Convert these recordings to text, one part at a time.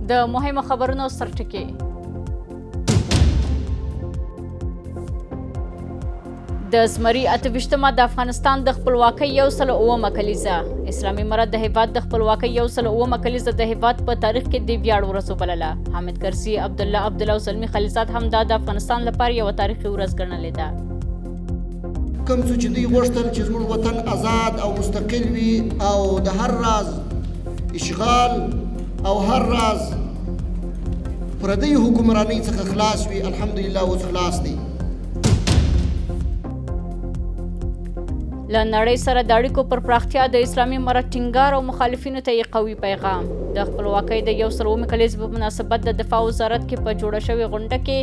د مهمو خبرونو سرټکي. د زمري 28مه د افغانستان د خپلواکۍ 108مه کلیزه. اسلامي امارت د هیواد د خپلواکۍ 108مه کلیزه د هیواد په تاریخ کې د ویاړ ورځ وبلله. حامد کرزي، عبدالله او زلمي خلیزاد هم دا د افغانستان لپاره یوه تاریخي ورځ ګڼلې ده. کوم څه چې دوی غوښتل چې زموږ وطن آزاد او مستقل وي او د هر راز اشغال او هر راز پردی حکمرانی څخه خلاص وي، الحمدلله اوس خلاص دی. له نړۍ سره د اړیکو پر پراختیا د اسلامي امارت ټینګار او مخالفینو ته یې قوي پیغام. د خپلواکۍ د 108مې کلیزې په مناسبت د دفاع وزارت کې په جوړه شوې غونډه کې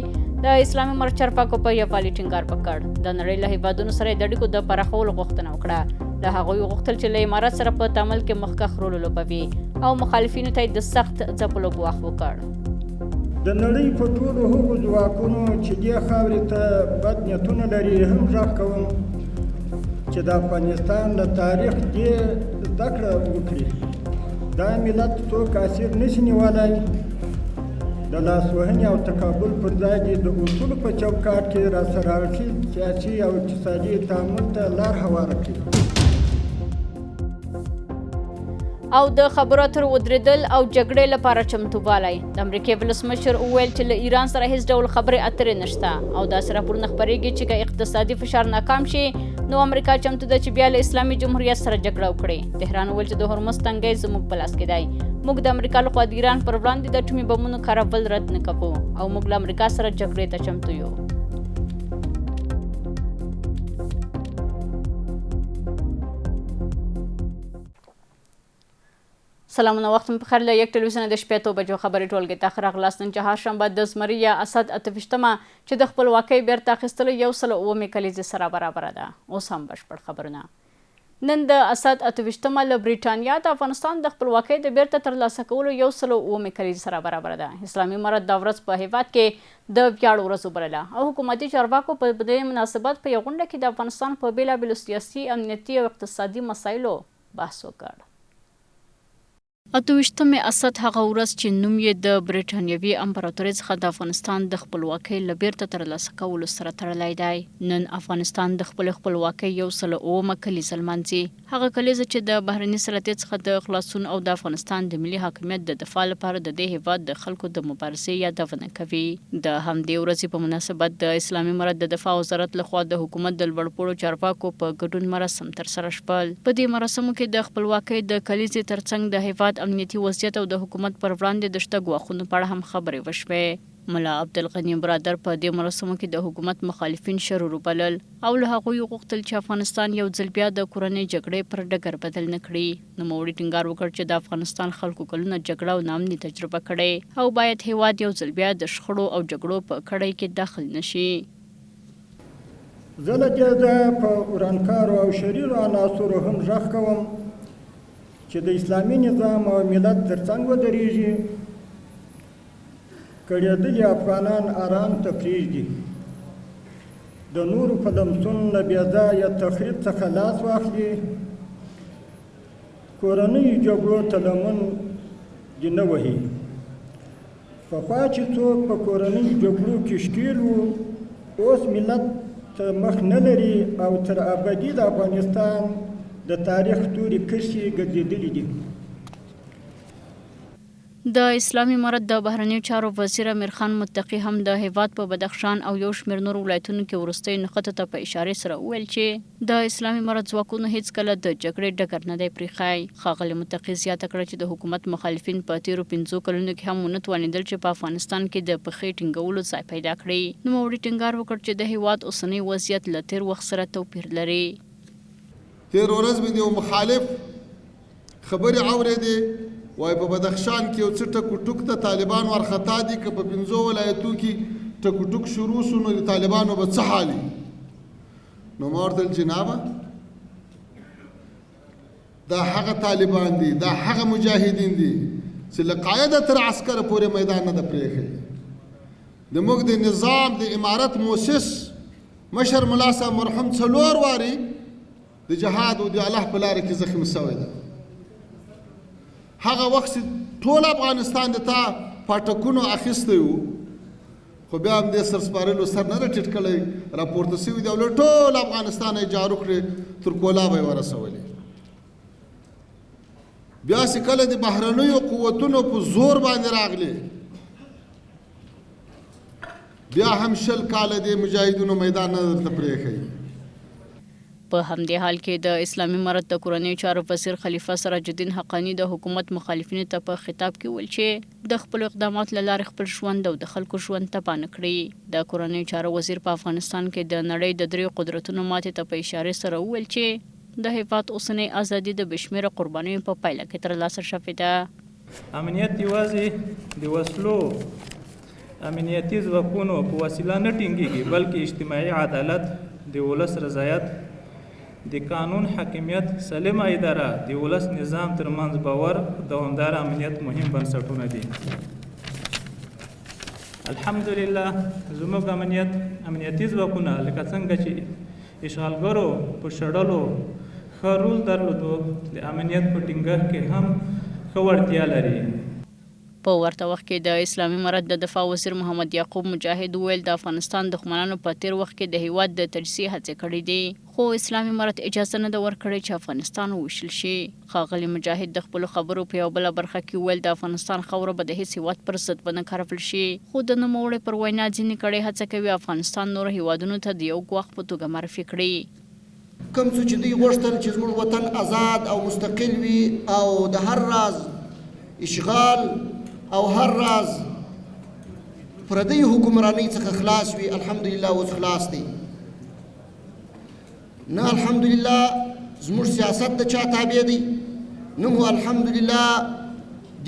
د اسلامي امارت چارواکو په یووالي ټینګار وکړ. د نړۍ له هیوادونو سره د اړیکو د پراخولو غوښتنه وکړه. له هغوی وغوښتل چې له امارت سره په تعامل کې مخکښ رول ولوبوي او مخالفینو ته یې د سخت ځپلو ګواښ وکړ. د نړۍ په ټولو هغو ځواکونو چې دې خاورې ته بد نیتونه لري هم غږ کوم چې د افغانستان له تاریخ دې زده کړه وکړي. دا ملت څوک اسیر نشي نیولی. د لاسوهنې او تکابل پر ځای دې د اصولو په چوکاټ کې راسره اړخیز سیاسي او اقتصادي تعامل ته لار هواره کړي. او د خبرو اترو ودرېدل او جګړې لپاره چمتووالی. د امریکې ولسمشر وویل چې له ایران سره هیڅ ډول خبرې اترې نشته او داسې راپورونه خپرېږي چې که اقتصادي فشار ناکام شي نو امریکا چمتو ده چې بیا له اسلامي جمهوریت سره جګړه وکړي. تهران وویل چې د هرمز تنګی زموږ په لاس کې دی. موږ د امریکا لخوا د ایران پر وړاندې د اټومي بمونو کارول رد نه کوو او موږ له امریکا سره جګړې ته چمتو یو. سلامونه، وخت مو بخیر. له یک ټلویزیون د شپې 8 بجو خبرې ټولګې ته ښه راغلاست. نن چهارشنبه د زمري یا اسد 28مه چې د خپلواکۍ بیرته اخیستلو 108مې کلیزې سره برابره ده. اوس هم بشپړ خبرونه. نن د اسد 28مه له بریټانیا د افغانستان د خپلواکۍ د بیرته ترلاسه کولو 108مې کلیزې سره برابره ده. اسلامي امارت دا ورځ په هیواد کې د ویاړ ورځ وبلله او حکومتي چارواکو په دې مناسبت په یوه غونډه کې د افغانستان په بېلابېلو سیاسي، امنیتي او اقتصادي مسایلو بحث وکړ. 28مې اسد هغه ورځ چې نوم یې د برټانیوي امپراتورۍ څخه د افغانستان د خپلواکۍ له بیرته ترلاسه کولو سره تړلی دی. نن افغانستان د خپلې خپلواکۍ 108مه کلیزه لمانځي. هغه کلیزه چې د بهرني سلطې څخه د خلاصون او د افغانستان د ملي حاکمیت د دفاع لپاره د دې هیواد د خلکو د مبارزې یادونه کوي. د همدې ورځې په مناسبت د اسلامي امارت د دفاع وزارت لخوا د حکومت د لوړپوړو چارواکو په ګډون مراسم ترسره شول. په دې مراسمو کې د خپلواکۍ د کلیزې ترڅنګ د هیواد امنیتي وضعیت او د حکومت پر وړاندې د شته ګواښونو په اړه هم خبرې وشوې. ملا عبدالغني برادر په دې مراسمو کې د حکومت مخالفین شرور وبلل او له هغوی وغوښتل چې افغانستان یو ځل بیا د کورنۍ جګړې پر ډګر بدل نه کړي. نوموړي ټینګار وکړ چې د افغانستان خلکو کلونه جګړه او ناامني تجربه کړې او باید هیواد یو ځل بیا د شخړو او جګړو په کړۍ کې داخل نشي. زه له دې ځایه په ورانکارو او شریرو عناصرو هم غږ کوم چې د اسلامي نظام او ملت ترڅنګ ودرېږي. کړېدلي افغانان آرام ته پرېږدي. د نورو په لمسون له بېځایه تخریب څخه لاس واخلي. کورنیو جګړو ته لمن دې نه وهي. پخوا چې څوک په کورنیو جګړو کې ښکېل وو، اوس ملت ته مخ نه لري او تر ابدي د افغانستان د تاریخ تورې کرښې ګرځېدلې دي. د اسلامي امارت د بهرنیو چارو وزیر امیر خان متقي هم د هیواد په بدخشان او یو شمېر نور ولایتونو کې وروستۍ نښتو ته په اشارې سره وویل چې د اسلامي امارت ځواکونو هیڅکله د جګړې ډګر نه دی پرېښی. ښاغلي متقي زیاته کړه چې د حکومت مخالفین په تېرو 5 کلونو کې هم ونه توانېدل چې په افغانستان کې د پښې ټینګولو ځای پیدا کړي. نوموړي ټینګار وکړ چې د هیواد اوسنی وضعیت له تېر وخت سره توپیر لري. تیر ورځ مې د یو مخالف خبرې اورېدې، وایي په بدخشان کې یو څه ټکو ټوک ته طالبان وارخطا دي، که په 5 ولایتو کې ټکو ټوک شروع سو نو د طالبانو به څه حال وي. نو ما ورته ویل جنابه دا هغه طالبان دي، دا هغه مجاهدین دي چې له قاعده تر عسکره پورې میدان نه ده پرېښی. زموږ د نظام د امارت مؤسس مشر ملا صاحب مرحوم 4 واري د جهاد او د الله په لاره کې زخمي شوی ده. هغه وخت ټول افغانستان د تا پاټکونو اخیستی وو خو بیا هم دې سرسپارلو سر نه راټیټ کړی راپورته سوي دي او له ټول افغانستان یې جارو کړې تر کولابه یې ورسولې بیا چې کله د بهرنیو قوتونو په زور باندې راغلي بیا هم 20 کاله د مجاهدینو میدان نه درته پرېښی په همدې حال کې د اسلامي امارت د کورنیو چارو وزیر خلیفه سراج الدین حقانی د حکومت مخالفینو ته په خطاب کې ویل چې د خپل اقدامات له لارې خپل ژوند او د خلکو ژوند تباه نه کړي د کورنیو چارو وزیر په افغانستان کې د نړۍ د 3 قدرتونو ماتې ته په اشاره سره وویل چې د هیواد اوسنۍ ازادي د بشمیره قربانیو په پایله کې ترلاسه شوې ده امنیت یوازې د وسلو امنیتي ځواکونو په وسیله نه ټینګېږي بلکې اجتماعي عدالت د ولس رضایت د قانون حاکمیت سالمه اداره د ولس نظام ترمنځ باور دوامدار امنیت مهم بنسټونه دي الحمدلله زموږ امنیتي ځواکونه لکه څنګه چې اشغالګرو په شړلو ښه رول درلودو د امنیت په ټینګښت کې هم ښه وړتیا لري په ورته وخت کې د اسلامي امارت د دفاع وزیر محمد یعقوب مجاهد ویل د افغانستان دښمنانو په تیر وخت کې د هیواد د تجزیې هڅې کړې دي خو اسلامي امارت اجازه نه ده ورکړې چې افغانستان وویشل شي ښاغلي مجاهد د خپلو خبرو په یوه بله برخه کې ویل د افغانستان خاوره به د هیڅ هیواد پر ضد به نه کارول شي خو د نوموړي پر وینا ځینې کړۍ هڅه کوي افغانستان نورو هیوادونو ته د یو ګواښ په توګه معرفي کړي کوم څه چې دوی غوښتل چې زموږ وطن آزاد او مستقل وي او د هر راز اشغال او هر راز پردی حکمرانی څخه خلاص وي الحمدلله اوس خلاص دی نه الحمدلله زموږ سیاست د چا تابع دی نه مو الحمدلله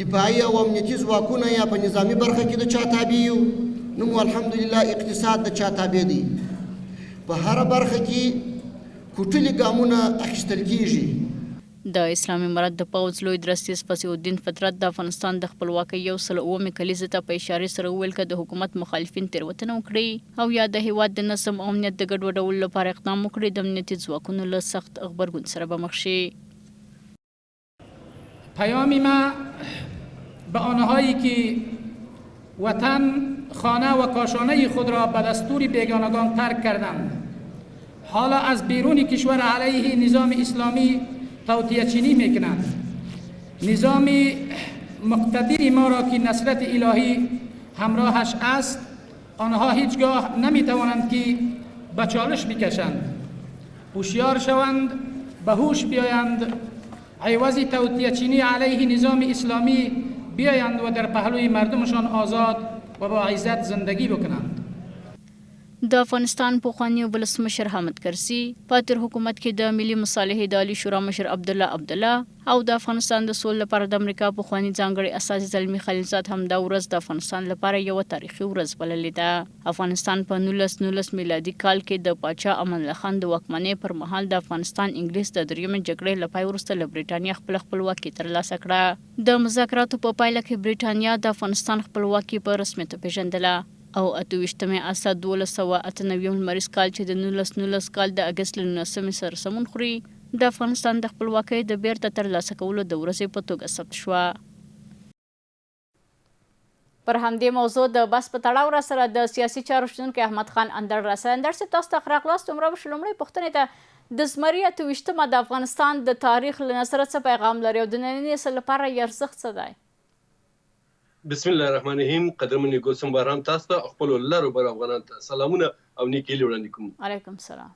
دفاعي او امنیتي ځواکونه یا په نظامي برخه کې د چا تابع یو نه مو الحمدلله اقتصاد د چا تابع دی په هره برخه کې کوټلي ګامونه اخیستل کیږي د اسلامي امارت د پوځ لوی درستیز فصیح الدین فطرت د افغانستان د خپلواکۍ 109 کلیزې ته په اشارې سره وویل که د حکومت مخالفین تېروتنه وکړي او یا د هیواد د نظم او امنیت د ګډوډولو لپاره اقدام وکړي د امنیتي ځواکونو له سخت غبرګون سره به مخ شي پیام ما به آنهایی که وطن خانه و کاشانه خود را به دستور بیگانگان ترک کردند حالا از بیرون کشور علیه نظام اسلامی توطئه‌چینی میکنند نظام مقتدر ما را که نصرت الهی همراهش است آنها هیچگاه نمیتوانند که به چالش بکشند هوشیار شوند به هوش بیایند عوض توطئه‌چینی علیه نظام اسلامی بیایند و در پهلوی مردمشان آزاد و با عزت زندگی بکنند د افغانستان پخوانی ولسمشر حامد کرزي په تیر حکومت کې د ملي مصالحې د عالی شورا مشر عبدالله او د افغانستان د سولې لپاره د امریکا پخوانی ځانګړي استازي زلمي خلیلزاد هم دا ورځ د افغانستان لپاره یو تاریخي ورځ بللې ده افغانستان په 1919 میلادي کال کې د پاچا امان الله خان د واکمنۍ پر مهال د افغانستان انګلیس د دریمې جګړې له پای وروسته له برېټانیا خپل خپلواکي ترلاسه کړه د مذاکراتو په پایله کې برېټانیا د افغانستان خپلواکي په رسمیت پیژندله او 28 اسد 1298 لمریز کال چې د 1919 کال د اگست 19 سره سمون خوري د افغانستان د خپلواکۍ د بیرته ترلاسه کولو د ورځې په توګه ثبت شوه پر همدې موضوع د بس په تړاو را سره د سیاسي چارو شنونکی احمد خان اندړ را سره اندړ صاحب تاسو ته راغلاست عمره بشو لومړۍ پوښتنې ته د زمري 28 د افغانستان د تاریخ له نظره څه پیغام لري او د ننني نسل لپاره یې ارزښت څه دی بسم الله الرحمن الرحیم قدرمنې ګلسم باران تاسو ته خپلو لرو بر افغانانو ته سلامونه او نیکې هیلې وړاندې کوم علیکم السلام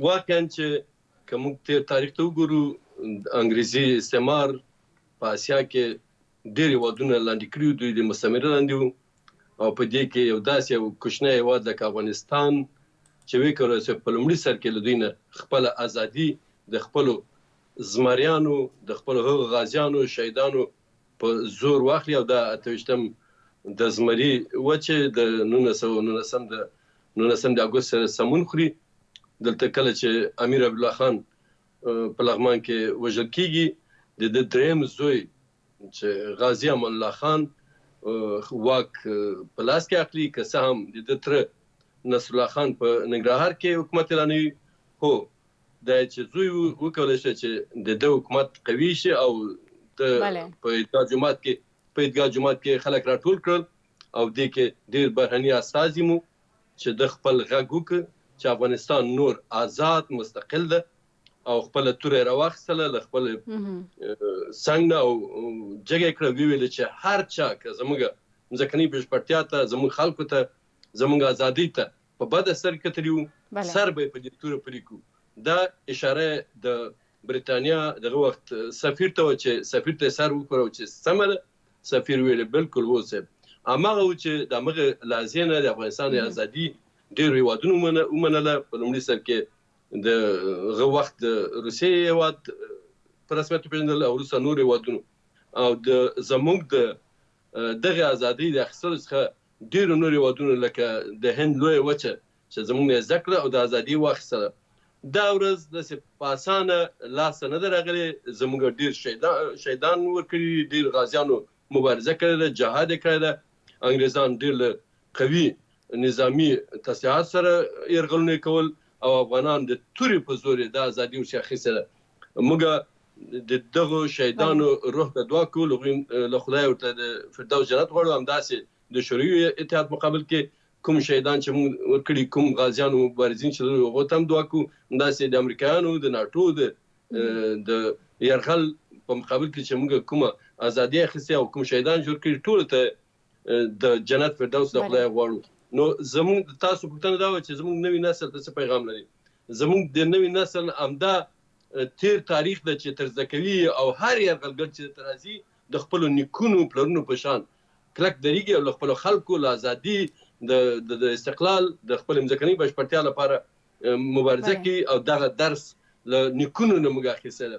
واقعا چې که موږ تاریخ ته وګورو انګریزي استعمار په اسیا کې ډېر هېوادونه لاندې کړي دوی د مستعمره لاندې وو او په دې کې یو داسې یو کوچنی هېواد لکه افغانستان چې وایي کولای شي په لومړي سر کې له دوی نه خپله ازادي د خپلو زمریانو د خپلو هغو غازیانو شهیدانو په زور واخلي او د 28 د زمري وچې د 19 د اګوست سره سمون خوري دلته کله چې امیر عبدالله خان په لغمان کې وژل کیږي د دریم زوی چې غازی امان الله خان واک په لاس کې اخلي که څه هم د تر نصر الله خان په ننګرهار کې حکومت اعلانوي هو دا چې زوی وکولای شي چې د حکومت قوي شي او په ترجمات کې په عیدګاه جومات کې خلک راټول کړل او دې کې ډېر بهرني استازي مو چې د خپل غږ وکړ چې افغانستان نور آزاد مستقل ده او خپل توره راواخیستله له خپل څنګ نه او جګه کړه ویل چې هر چا که زموږ ځمکنۍ بشپړتیا ته زموږ خلکو ته زموږ ازادۍ ته په بده سترګه کتلي سر به په دې توره پرې کړو دا اشاره د برېټانیا دغه وخت سفیر ته چې سفیر ته سر وکړو چې سمه ده سفیر ویل بالکل وسه امغه چې د امغه لازینه د افغانستان ازادي ډېر هیوادونو ومنله په لومړي سر کې د غو وخت روسیې هیواد په رسمیت پیژندل او روسا نور هیوادونو او د زموږ د دغه ازادي د اخیستلو څخه ډېر نور هیوادونو لکه د هند لویه وچه چې زموږ نه زده کړه او د ازادي واخیستله دا ورځ داسې په اسانه لاسته نه ده راغلې زموږ ډېر شهیدان ورکړي ډېر غازیانو مبارزه کړې ده جهاد یې کړی ده انګریزان ډېر له قوي نظامي تسلیحات سره یرغلونه کول او افغانان د تورې په زور د ازادي ورڅخه اخیستې ده موږ د دغو شهیدانو روح ته دعا کوو له خدای ورته د فردوس جنت غواړو همداسې د شوروي اتحاد مقابل کې کوم شهیدان چې موږ ورکړي کوم غازیانو مبارزین چې هغو ته هم دعا کوو همداسې د امریکایانو د ناټو د یرغل په مقابل کې چې موږ کومه ازادي اخیستې او کوم شهیدان جوړ کړي ټولو ته د جنت فردوس د خدای غواړو نو زموږ تاسو پوښتنه دا وه چې زموږ نوي نسل ته څه پیغام لري زموږ د نوي نسل همدا تیر تاریخ ده چې تر زده کوي او هر یرغلګر چې ته راځي د خپلو نیکونو پلرونو په شان کلک درېږي او له خپلو خلکو له ازادي د استقلال د خپل ځمکنۍ بشپړتیا لپاره مبارزه کوي او دغه درس له نیکونو نه موږ اخیستی ده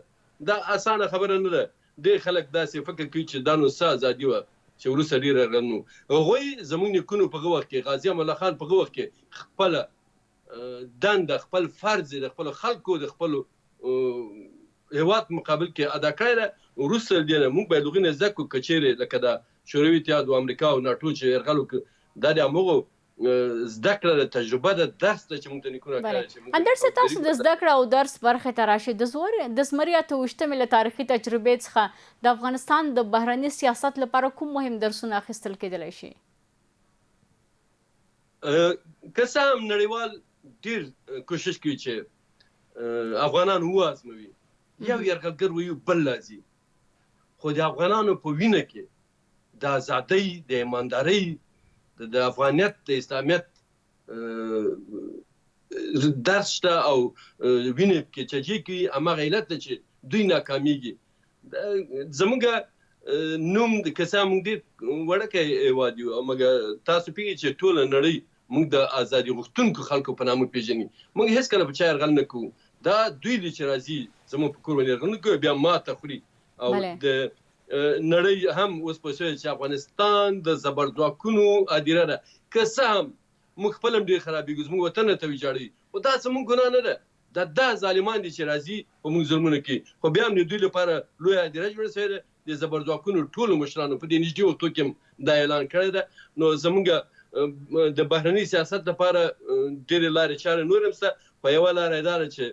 دا اسانه خبره نه ده ډېر خلک داسې فکر کوي چې دا نو څه ازادي وه چې وروسته ډېر یرغل نو هغوی زموږ نیکونو په هغه وخت کې غازي امان الله خان په هغه وخت کې خپله دنده خپل فرض د خپلو خلکو د خپلو هیواد مقابل کې ادا کړی ده وروسته له دې نه موږ باید هغوی نه زده کړو که چیرې لکه د شوروي اتحاد او امریکا او ناټو چې یرغل وکړ دا د همغو زده کړه د تجربه د درس ته چې موږ ته نیکونه کړی اندر څه تاسو د زده کړه او درس برخې ته راشئ د زمري اته ویشتمې له تاریخي تجربې څخه د افغانستان د بهرني سیاست لپاره کوم مهم درسونه اخیستل کېدلی شي که څه هم نړیوال ډېر کوشش کوي چې افغانان وازموي یو یرغلګر وي بل راځي خو د افغانانو په وینه کې د ازادۍ د ایماندارۍ د افغانیت د اسلامیت درس شته او وینې کې چجې کوي هماغه علت ده چې دوی ناکامیږي زموږ نوم د که څه موږ ډېر وړوکی هېواد یو او مګر تاسو پوهېږئ چې ټوله نړۍ موږ د ازادي غوښتونکو خلکو په نامه پېژني موږ هېڅکله په چا یرغل نه کوو دا دوی دي چې راځي زموږ په کور باندې یرغل نه کوي بیا ماته خوري او د نړۍ هم اوس پوه شوې چې افغانستان د زبرځواکونو هدیره ده که څه هم موږ خپل هم ډېر خرابېږو زموږ وطن ته ویجاړوي خو دا زموږ ګناه نه ده دا ظالمان دي چې راځي په موږ ظلمونه کوي خو بیا هم د دوی لپاره لویه هدیره جوړه شوې ده د زبرځواکونو ټولو مشرانو په دې نږدې وختو کې هم دا اعلان کړی ده نو زموږ د بهرني سیاست لپاره ډېرې لارې چارې نور هم شته په یوه لاره یې دا ده چې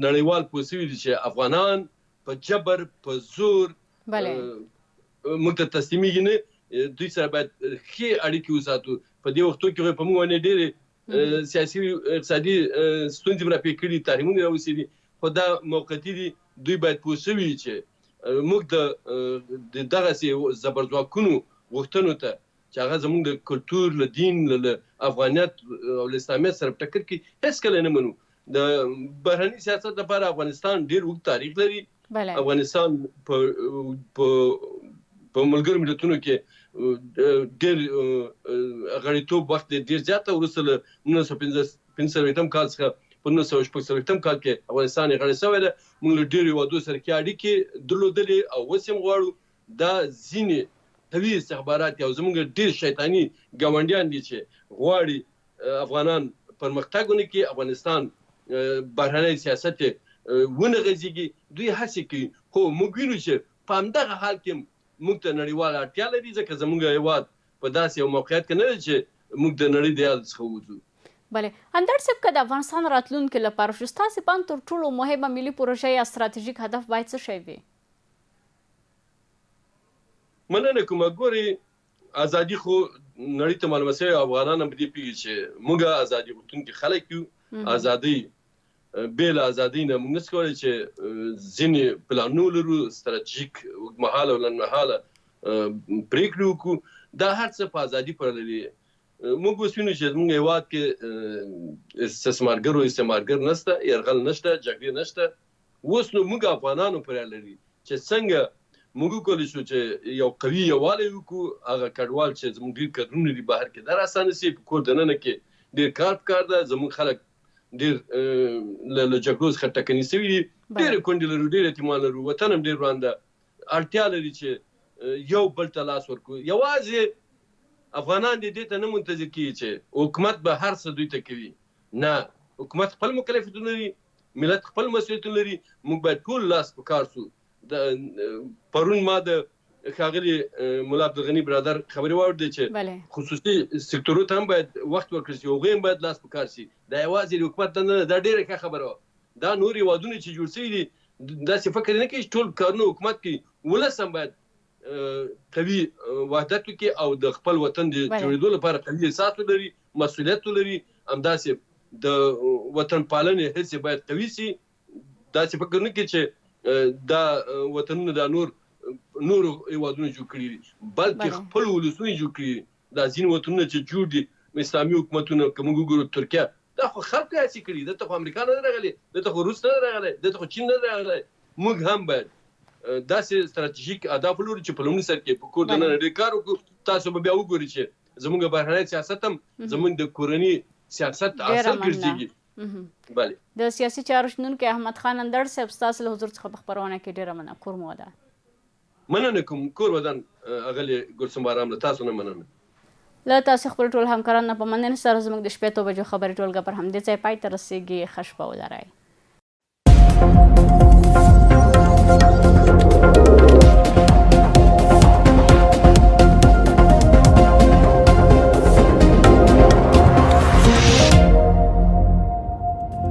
نړیوال پوه شوي دي چې افغانان په جبر په زور موږ ته تسلیمیږي نه دوی سره باید ښې اړیکې وساتو په دې وختو کې په موږ باندې ډېرې سیاسي اقتصادي ستونزې راپېښ کړي تحریمونه راوستي خو دا موقتي دي دوی باید پوه شوي چې موږ د دغسې زبرځواکونو غوښتنو ته چې هغه زموږ د کلتور له دین له افغانیت او له اسلامیت سره په ټکر کې هېڅکله نه منو د بهرني سیاست لپاره افغانستان ډېر اوږد تاریخ لري افغانستان په ملګرو ملتونو کې ډېر غړیتوب وخت ډېر زیاته وروسته له 1945 کال څخه په 1946 کال کې افغانستان یې غړی شوی ده موږ له ډېرو هېوادونو سره کې اړیکې درلودلې او اوس هم غواړو دا ځینې قوي استخبارات او زموږ ډېر شیطاني ګاونډیان دي چې غواړي افغانان پرمختګ ونه کړي افغانستان بهرنی سیاست ونه غځېږي دوی هڅې کوي خو موږ وینو چې په همدغه حال کې موږ ته نړیواله اړتیا لري ځکه زموږ هېواد په داسې یو موقعیت کې نه دی چې موږ د نړۍ د یاد څخه وځو بله اندر صاحب که د افغانستان راتلونکي لپاره شو ستاسې په اند تر ټولو مهمه ملي پروژه یا ستراتیژیک هدف باید څه شی وي مننه کوم. ګوري ازادي خو نړۍ ته معلومه شوی، افغانان هم په دې پیږي چې موږ ازادي غوښتونکي خلک یو. ازادي بې له ازادۍ نه موږ نشو کولی چې ځینې پلانونه لرو، ستراتیژیک اوږدمهاله او لنډمهاله پرېکړې وکړو. دا هر څه په ازادي پورې لري. موږ اوس وینو چې زموږ هېواد کې استثمارګر نشته، یرغل نشته، جګړې نشته. اوس نو موږ افغانانو پورې لري چې څنګه موږ وکولی شو چې یو قوي یووالی وکړو. هغه کډوال چې زموږ ډېر کډرونه دي بهر کې، دا راسانه سي. په کور دننه کې ډېر کار پکار ده. زموږ خلک ډېر له جګړو څخه ټکني سوي دي، ډېرې کونډې لرو، ډېر یتیمان لرو، وطن هم ډېر وران ده. اړتیا لري چې یو بل ته لاس ورکړو. یوازې افغانان دې ته نه منتظر کیږي چې حکومت به هر څه دوی ته کوي. نه، حکومت خپل مکلفیتونه لري، ملت خپل مسؤلیتونه لري. موږ باید ټول لاس په کار سو. پرون ما د ښاغلي ملا عبدالغني برادر خبرې واورېدې چې خصوصي سکتورو ته هم باید وخت ورکړل شي، هغوی هم باید لاس په کار شي. دا یوازې د حکومت دنده نه، دا ډېره ښه خبره وه. دا نور هېوادونه چې جوړ شوي دي داسې فکر نه کوي چې ټول کارونه حکومت کوي. ولس هم باید قوي وحدت وکړي او د خپل وطن د جوړېدو لپاره قوي احساس ولري، مسؤلیت ولري. همداسې د وطن پالنې حس باید قوي شي. داسې فکر نه کوي چې دا وطنونه دا نور هېوادونه جوړ کړي دي، بلکې خپل ولسونه جوړ کړي دي. دا ځینې وطنونه چې جوړ دي اسلامي حکومتونه، که موږ وګورو ترکیه، دا خو خلکو یې هڅې کړي. دلته خو امریکا نه راغلی، دلته خو روس نه راغلی، دلته خو چین نه راغلی. موږ هم باید داسې ستراتیژیک اهداف ولرو چې په لومړي سر کې په کور دننه ډېر کار وکړو. تاسو به بیا وګورئ چې زموږ بهرنی سیاست هم زموږ د کورني سیاست اصل ګرځېږي. بله، د سیاسي چارو شنونکی احمد خان اندړ صاحب، ستاسو له حضور څخه په خپرونه کې ډېره مننه. کور مو ودان. مننه کوم. کور ودان اغلې ګلسم بارام، له تاسو نه مننه. له تاسو خپل ټول همکاران نه په مننه سره زموږ د شپې 2 بجو خبري ټولګه پر همدې ځای پای ته رسیږي. ښه شپه ولرئ.